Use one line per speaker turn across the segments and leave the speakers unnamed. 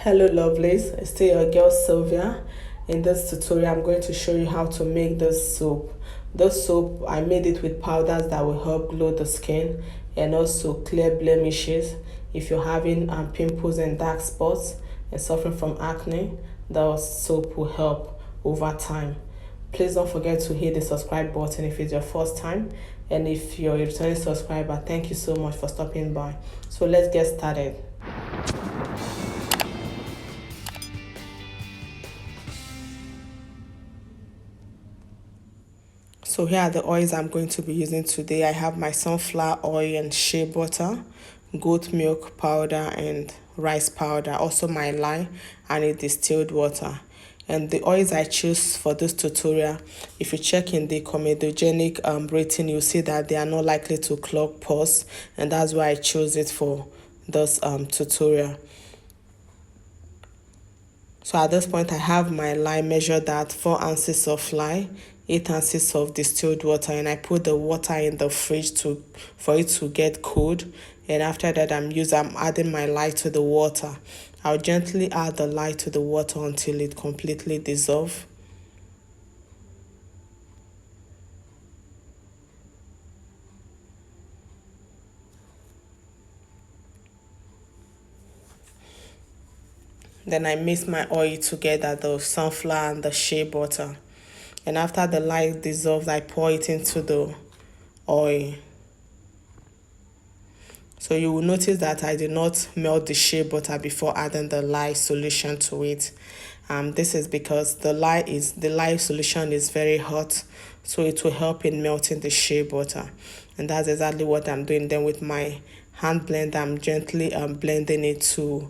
Hello lovelies, it's still your girl Sylvia. In this tutorial I'm going to show you how to make this soap. This soap, I made it with powders that will help glow the skin and also clear blemishes. If you're having pimples and dark spots and suffering from acne, the soap will help over time. Please don't forget to hit the subscribe button if it's your first time, and if you're a returning subscriber, thank you so much for stopping by. So let's get started. So here are the oils I'm going to be using today. I have my sunflower oil and shea butter, goat milk powder and rice powder, also my lye and a distilled water. And the oils I choose for this tutorial, if you check in the comedogenic rating, you'll see that they are not likely to clog pores, and that's why I chose it for this tutorial. So at this point I have my lye measured at 4 ounces of lye, 8 ounces of distilled water, and I put the water in the fridge for it to get cold. And after that I'm adding my lye to the water. I'll gently add the lye to the water until it completely dissolves. Then I mix my oil together, the sunflower and the shea butter. And after the lye dissolves, I pour it into the oil. So you will notice that I did not melt the shea butter before adding the lye solution to it. This is because the lye solution is very hot, so it will help in melting the shea butter. And that's exactly what I'm doing. Then with my hand blender, I'm gently blending it to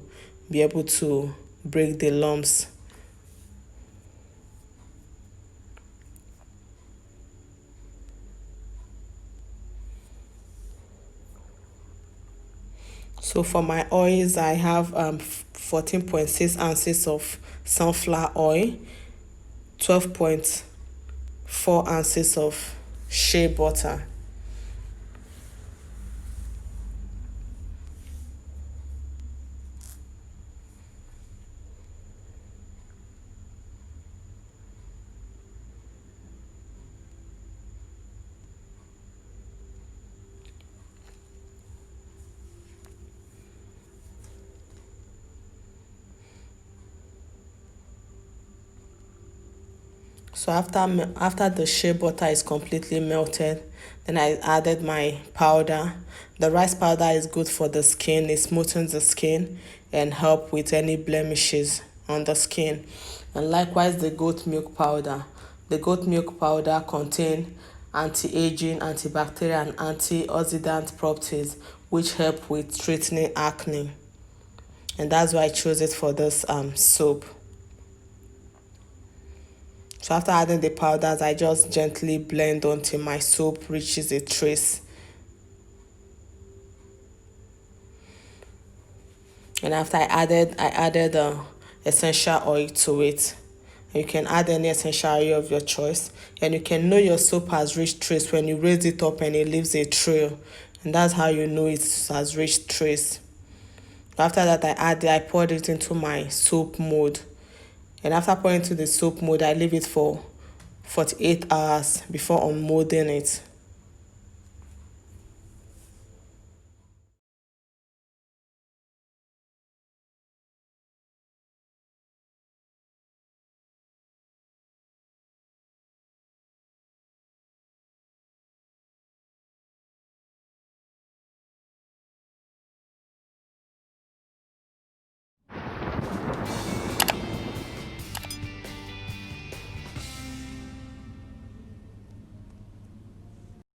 be able to break the lumps. So for my oils, I have 14.6 ounces of sunflower oil, 12.4 ounces of shea butter. So after the shea butter is completely melted, then I added my powder. The rice powder is good for the skin. It smoothens the skin and help with any blemishes on the skin. And likewise the goat milk powder. The goat milk powder contains anti-aging, antibacterial and antioxidant properties which help with treating acne. And that's why I chose it for this soap. So after adding the powders, I just gently blend until my soap reaches a trace. And after I added essential oil to it. You can add any essential oil of your choice. And you can know your soap has reached trace when you raise it up and it leaves a trail. And that's how you know it has reached trace. After that, I poured it into my soap mold. And after pouring into the soap mold, I leave it for 48 hours before unmolding it.